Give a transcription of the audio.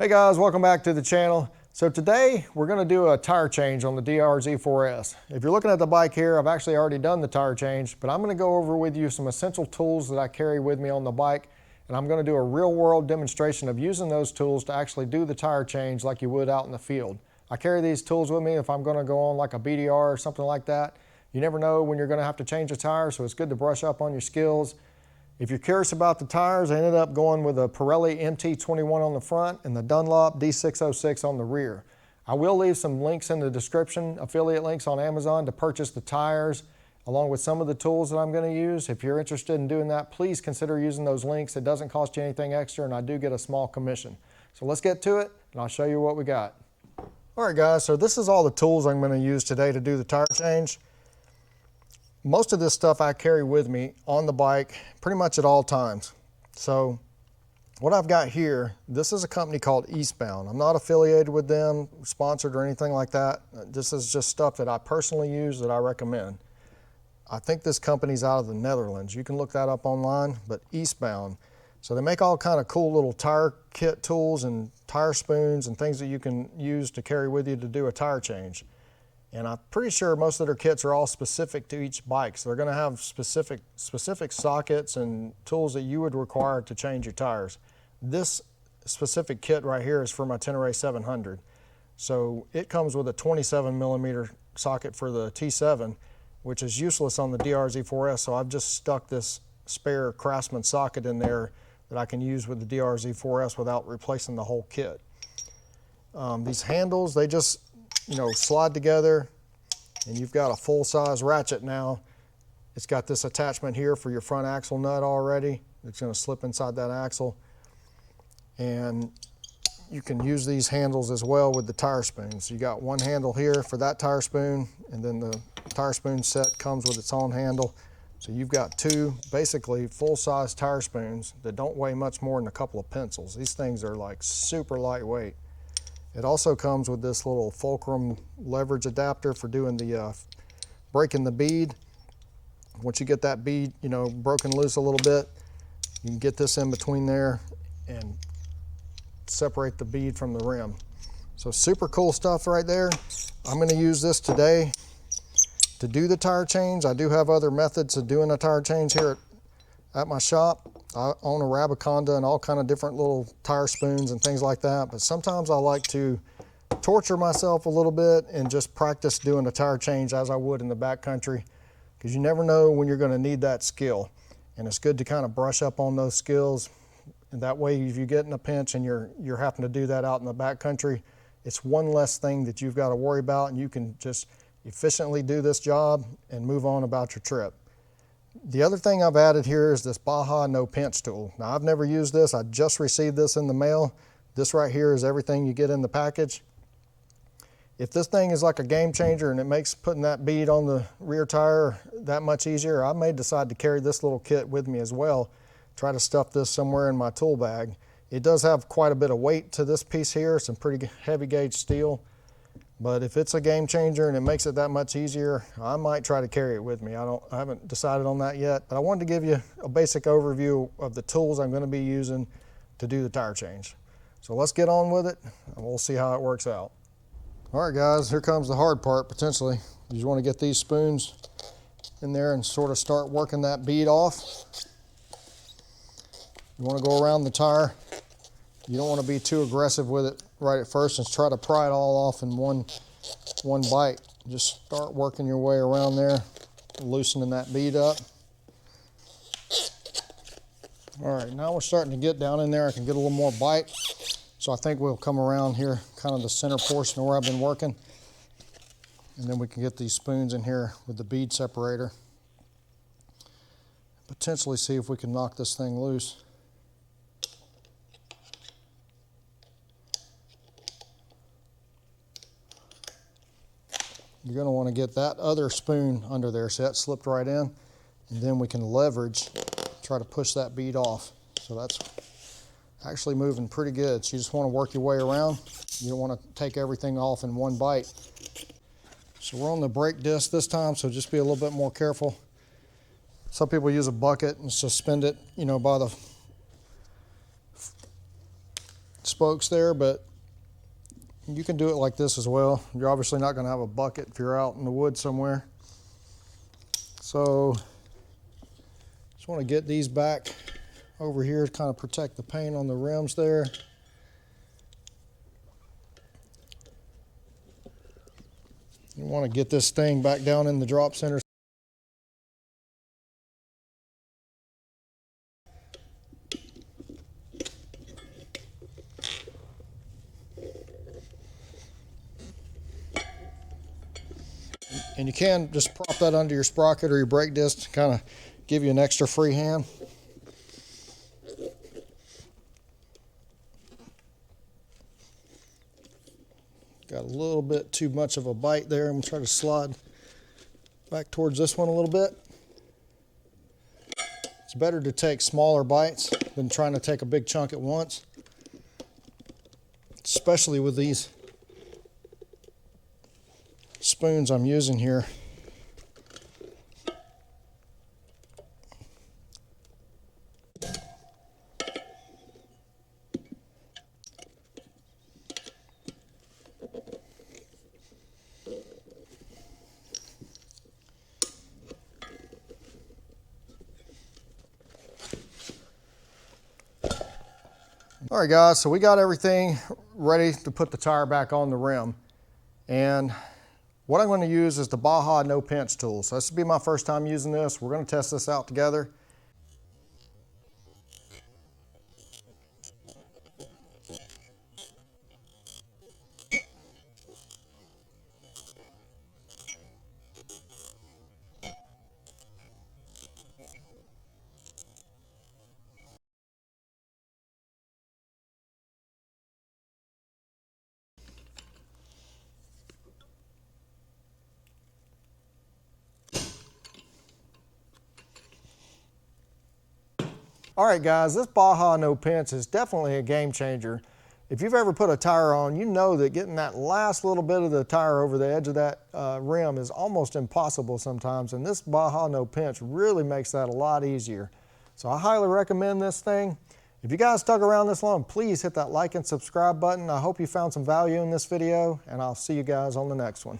Hey guys, welcome back to the channel. So today we're going to do a tire change on the DR-Z4S. If you're looking at the bike here, I've actually already done the tire change, but I'm going to go over with you some essential tools that I carry with me on the bike, and I'm going to do a real world demonstration of using those tools to actually do the tire change like you would out in the field. I carry these tools with me if I'm going to go on like a BDR or something like that. You never know when you're going to have to change a tire, so it's good to brush up on your skills. If you're curious about the tires, I ended up going with a Pirelli MT21 on the front and the Dunlop D606 on the rear. I will leave some links in the description, affiliate links on Amazon to purchase the tires along with some of the tools that I'm going to use. If you're interested in doing that, please consider using those links. It doesn't cost you anything extra and I do get a small commission. So let's get to it and I'll show you what we got. All right guys, so this is all the tools I'm going to use today to do the tire change. Most of this stuff I carry with me on the bike pretty much at all times. So what I've got here, this is a company called Eastbound. I'm not affiliated with them, sponsored or anything like that. This is just stuff that I personally use that I recommend. I think this company's out of the Netherlands. You can look that up online, but Eastbound. So they make all kind of cool little tire kit tools and tire spoons and things that you can use to carry with you to do a tire change. And I'm pretty sure most of their kits are all specific to each bike. So they're going to have specific sockets and tools that you would require to change your tires. This specific kit right here is for my Tenere 700. So it comes with a 27 millimeter socket for the T7, which is useless on the DR-Z4S. So I've just stuck this spare Craftsman socket in there that I can use with the DR-Z4S without replacing the whole kit. These handles, they just slide together and you've got a full-size ratchet now. It's got this attachment here for your front axle nut already. It's going to slip inside that axle. And you can use these handles as well with the tire spoons. You got one handle here for that tire spoon, and then the tire spoon set comes with its own handle. So you've got two basically full-size tire spoons that don't weigh much more than a couple of pencils. These things are like super lightweight. It also comes with this little fulcrum leverage adapter for doing the breaking the bead. Once you get that bead, broken loose a little bit, you can get this in between there and separate the bead from the rim. So super cool stuff right there. I'm going to use this today to do the tire change. I do have other methods of doing a tire change here at my shop. I own a Rabiconda and all kind of different little tire spoons and things like that, but sometimes I like to torture myself a little bit and just practice doing a tire change as I would in the backcountry, because you never know when you're going to need that skill, and it's good to kind of brush up on those skills, and that way if you get in a pinch and you're having to do that out in the backcountry, it's one less thing that you've got to worry about, and you can just efficiently do this job and move on about your trip. The other thing I've added here is this Baja No Pinch tool. Now I've never used this, I just received this in the mail. This right here is everything you get in the package. If this thing is like a game changer and it makes putting that bead on the rear tire that much easier, I may decide to carry this little kit with me as well. Try to stuff this somewhere in my tool bag. It does have quite a bit of weight to this piece here, some pretty heavy gauge steel. But if it's a game changer and it makes it that much easier, I might try to carry it with me. I haven't decided on that yet, but I wanted to give you a basic overview of the tools I'm going to be using to do the tire change. So let's get on with it and we'll see how it works out. All right guys, here comes the hard part potentially. You just want to get these spoons in there and sort of start working that bead off. You want to go around the tire. You don't want to be too aggressive with it right at first and try to pry it all off in one bite. Just start working your way around there, loosening that bead up. All right, now we're starting to get down in there. I can get a little more bite. So I think we'll come around here, kind of the center portion where I've been working. And then we can get these spoons in here with the bead separator. Potentially see if we can knock this thing loose. You're going to want to get that other spoon under there, so that slipped right in, and then we can leverage, try to push that bead off. So that's actually moving pretty good. So you just want to work your way around. You don't want to take everything off in one bite. So we're on the brake disc this time, so just be a little bit more careful. Some people use a bucket and suspend it, by the spokes there, but you can do it like this as well. You're obviously not going to have a bucket if you're out in the woods somewhere. So just want to get these back over here to kind of protect the paint on the rims there. You want to get this thing back down in the drop center. And you can just prop that under your sprocket or your brake disc to kind of give you an extra free hand. Got a little bit too much of a bite there. I'm going to try to slide back towards this one a little bit. It's better to take smaller bites than trying to take a big chunk at once, especially with these spoons I'm using here. All right guys, so we got everything ready to put the tire back on the rim. And what I'm going to use is the Baja No Pinch tool. So this will be my first time using this. We're going to test this out together. All right guys, this Baja No Pinch is definitely a game changer. If you've ever put a tire on, you know that getting that last little bit of the tire over the edge of that rim is almost impossible sometimes, and this Baja No Pinch really makes that a lot easier. So I highly recommend this thing. If you guys stuck around this long, please hit that like and subscribe button. I hope you found some value in this video, and I'll see you guys on the next one.